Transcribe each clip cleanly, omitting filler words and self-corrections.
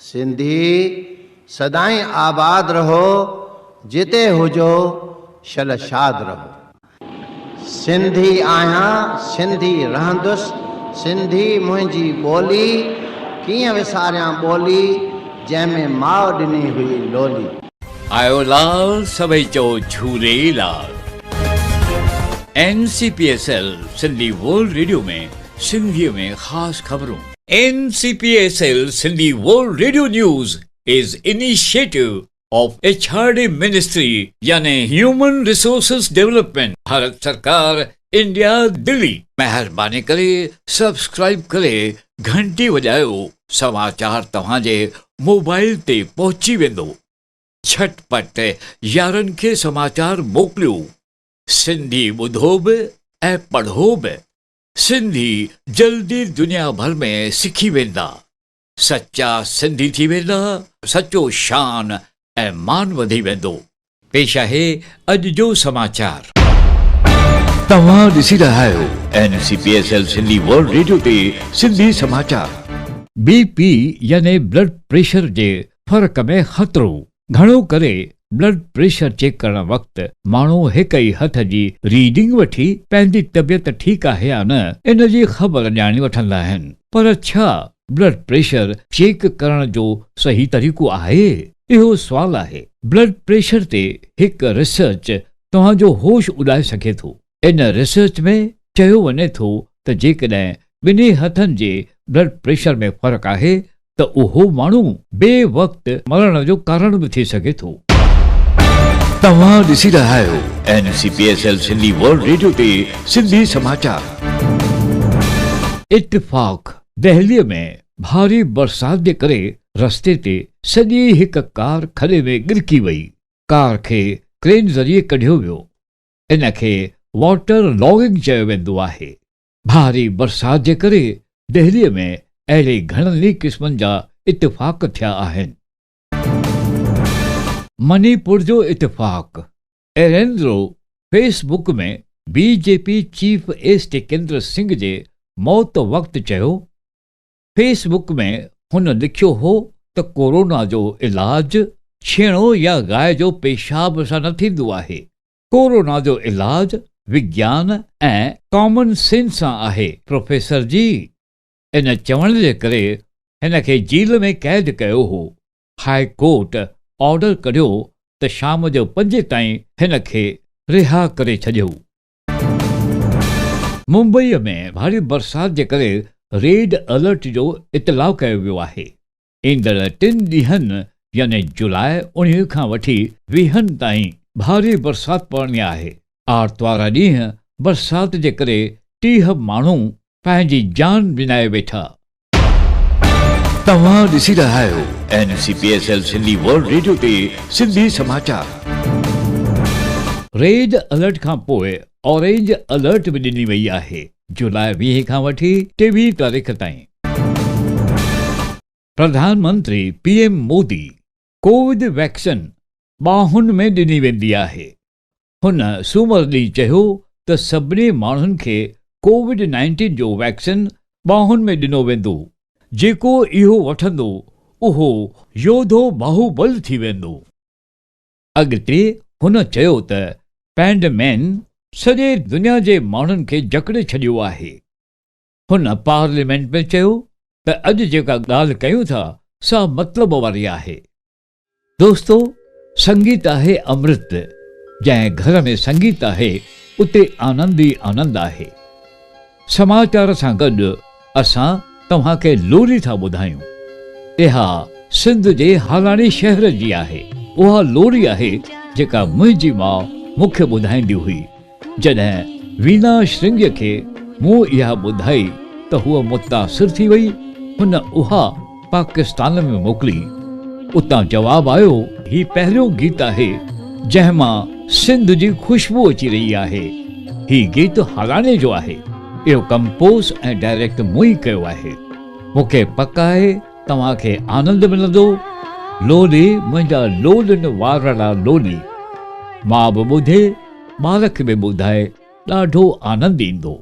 सिंधी सदाई आबाद रहो, जिते हुजो शल शाद रहो। सिंधी आहियां, सिंधी रहंदुसि, सिंधी मुंहिंजी ॿोली, कीअं विसारियां ॿोली जंहिंमें माउ ॾिनी हुई लोली। आयो लाल सभई चओ Jhulelal. NCPSL Sindhi world radio में सिंधीअ में ख़ास ख़बरूं। NCPSL Sindhi world radio news is initiative of HRD Ministry यानी ह्यूमन रिसोर्सेज डेवलपमेंट, भारत सरकार, इंडिया, दिल्ली। मेहरबानी करे सब्सक्राइब करे घंटी वॼायो, समाचार तव्हांजे मोबाइल ते पहुची वेंदो। झटपट यारनि खे समाचार मोकिलियो। सिंधी ॿुधो बि ऐं पढ़ो बि। सिंधी जल्दी दुनिया भर में सिखी वेंदा। सच्चा सिंधी थी वेंदा, सचो शान ऐं मान वधी वेंदो। पेश आहे अॼु जो समाचार। तव्हां ॾिसी रहिया आहियो NCPSL सिंधी वर्ल्ड रेडियो ते सिंधी समाचार। BP यानी ब्लड प्रेशर जे फ़र्क़ में ख़तरो। घणो करे ब्लड प्रेशर चेक करण वक़्तु माण्हू हिक ई हथ जी रीडिंग वठी पंहिंजी तबियत ठीकु आहे या न इन जी ख़बर ॼाणी वठंदा आहिनि। पर छा ब्लड प्रेशर चेक करण जो सही तरीक़ो आहे? इहो सुवाल आहे। ब्लड प्रेशर ते हिकु रिसर्च तव्हांजो होश उॾाए सघे थो। इन रिसर्च में चयो वञे थो त जेकॾहिं ॿिन्ही हथनि जे ब्लड प्रेशर में फ़र्क़ु आहे त उहो माण्हू बे वक़्तु मरण जो कारण बि थी सघे थो। तव्हां ॾिसी रहिया आहियो NCPSL सिंधी वर्ल्ड रेडियो ते सिंधी समाचार। इत्तिफ़ाक़, दहलीअ में भारी बरसाति जे करे रस्ते ते सॼी हिक कार खॾे में गिरकी वई। कार खे क्रेन ज़रिए कढियो वियो। इन खे वाटर लॉगिंग चयो वेंदो आहे। भारी बरसाति जे करे दहलीअ में अहिड़े घणनि क़िस्मनि जा इत्तिफ़ाक़ थिया आहिनि। मणिपुर जो इत्तिफ़ाक़। एरेंद्रो फेसबुक में BJP chief S Tikendra Singh जे मौत वक़्तु चयो। फेसबुक में हुन लिखियो हो त कोरोना जो इलाज छेणो या गांइ जो पेशाब सां न थींदो आहे। कोरोना जो इलाज विज्ञान ऐं कॉमन सेंस सां आहे प्रोफेसर जी। इन चवण जे करे हिन खे जेल में क़ैद कयो हो। हाई कोर्ट ऑर्डर कढियो त शाम जो 5 ताईं हिन खे रिहा करे छॾियो। मुंबईअ में भारी बरसाति जे करे रेड अलर्ट जो इतलाउ कयो वियो आहे। ईंदड़ 3 ॾींहनि यानी जुलाई 19 खां वठी 20 ताईं भारी बरसाति पवणी आहे। आर्तवार ॾींहुं बरसाति जे करे 30 माण्हू पंहिंजी जान विञाए वेठा। तव्हां ॾिसी रहिया आहियो NCPSL सिंधी वर्ल्ड रेडियो ते सिंधी समाचार। रेड अलर्ट खां पोइ ऑरेंज अलर्ट बि ॾिनी वई आहे, जुलाई 20 खां वठी 23 तारीख़ ताईं। प्रधानमंत्री PM मोदी कोविड वैक्सीन ॿाहुनि में ॾिनी वेंदी आहे। हुन सूमर ॾींहुं चयो त सभिनी माण्हुनि खे COVID-19 जो वैक्सीन ॿाहुनि में ॾिनो वेंदो। जेको इहो वठंदो उहो योधो बाहुबल थी वेंदो। अॻिते हुन चयो त पैंडमैन सॼे दुनिया जे माण्हुनि खे जकड़े छॾियो आहे। हुन पार्लियामेंट में चयो त अॼु जेका ॻाल्हि कयूं था सा मतिलब वारी आहे। दोस्तो, संगीत आहे अमृत। जंहिं घर में संगीत आहे उते आनंद ई आनंद आहे। समाचार सां गॾु असां तव्हांखे लोरी था ॿुधायूं। इहा सिंध जे हालाणी शहर जी आहे। उहा लोरी आहे जेका मुंहिंजी माउ मूंखे ॿुधाईंदी हुई। जॾहिं वीना श्रृंग खे मूं इहा ॿुधाई त हूअ मुतासिर थी वई। हुन उहा पाकिस्तान में मोकिली। उतां जवाबु आयो, ही पहिरियों गीत आहे जंहिं मां सिंध जी ख़ुशबू अची रही आहे। ही गीत हालाणे जो आहे। इहो कंपोज़ ऐं डायरेक्ट मूं ई कयो आहे। मूंखे पक आहे तव्हांखे आनंद मिलंदो। लोली मुंहिंजा लोलनि वारड़ा लोली। मां बि ॿुधे, ॿार खे बि ॿुधाए, ॾाढो आनंद ईंदो।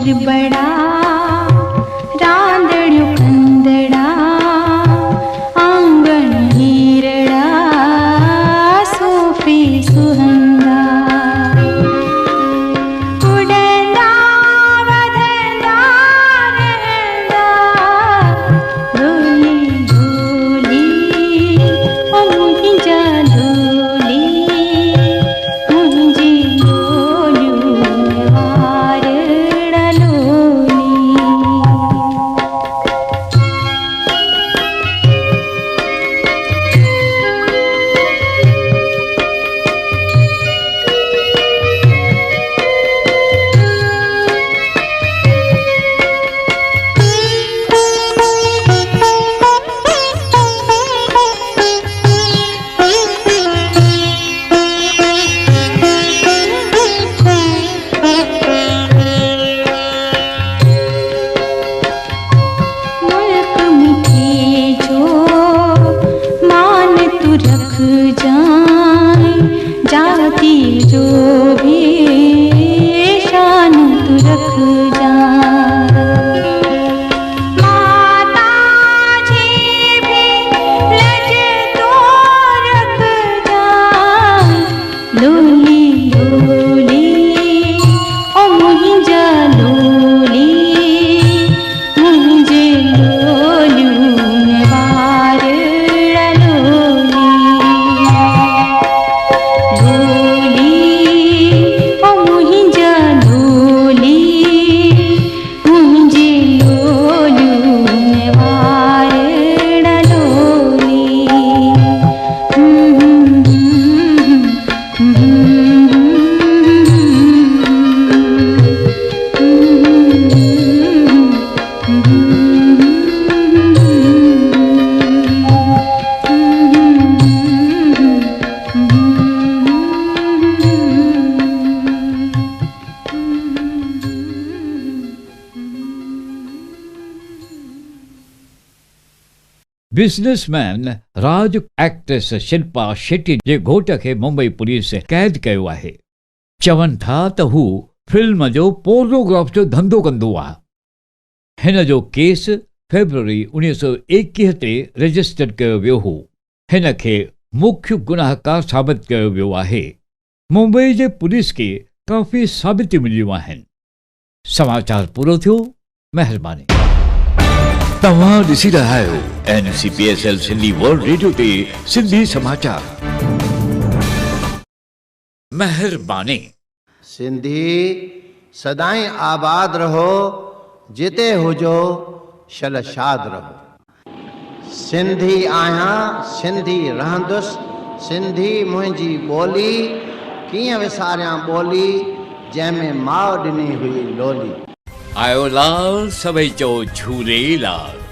मोर बड़ा रांदड़ियो कंदड़ा आंगण हीरड़ा सोफी सुहंदा उड़ंदा वधंदा रहंदा डोली डोली ओ मुंहिंजा डोली मुंहिंजी डोलियूं वारड़ा लोली मुल्क मुझे जो मान तू रख जाए जाती जो भी शान तू रख जाए माता जी भी लज तो रख जाए लोली लोली ओ मुंहिंजा लोली मुंहिंजे लोलियूं वारड़ा लोली लोली ओ मुंहिंजा लोली मुंहिंजे लोलियूं वारड़ा लोली बिज़नेसमैन राज एक्ट्रेस शिल्पा शेट्टी जे घोट खे मुंबई पुलिस कैद कयो आहे। चवनि था त हू फिल्म जो पोर्नोग्राफ जो धंधो कंदो आहे। हिन जो केस फेब्रुवरी 1921 ते रजिस्टर कयो वियो हो। हिन खे मुख्य गुनाहकार साबित कयो वियो आहे। मुंबई जे पुलिस खे काफ़ी साबिती मिलियूं आहिनि। समाचार पूरो थियो। महिरबानी। तव्हां ॾिसी रहिया आहियो NCPSL सिंधी वर्ल्ड रेडियो ते सिंधी समाचार। महिरबानी। सिंधी सदाईं आबाद रहो, जिते हुजो शलशाद रहो। सिंधी आहियां, सिंधी रहंदुसि, सिंधी मुंहिंजी ॿोली, कीअं विसारियां ॿोली जंहिंमें माउ ॾिनी हुई लोली। आयो लाल सभई चओ झूलेलाल।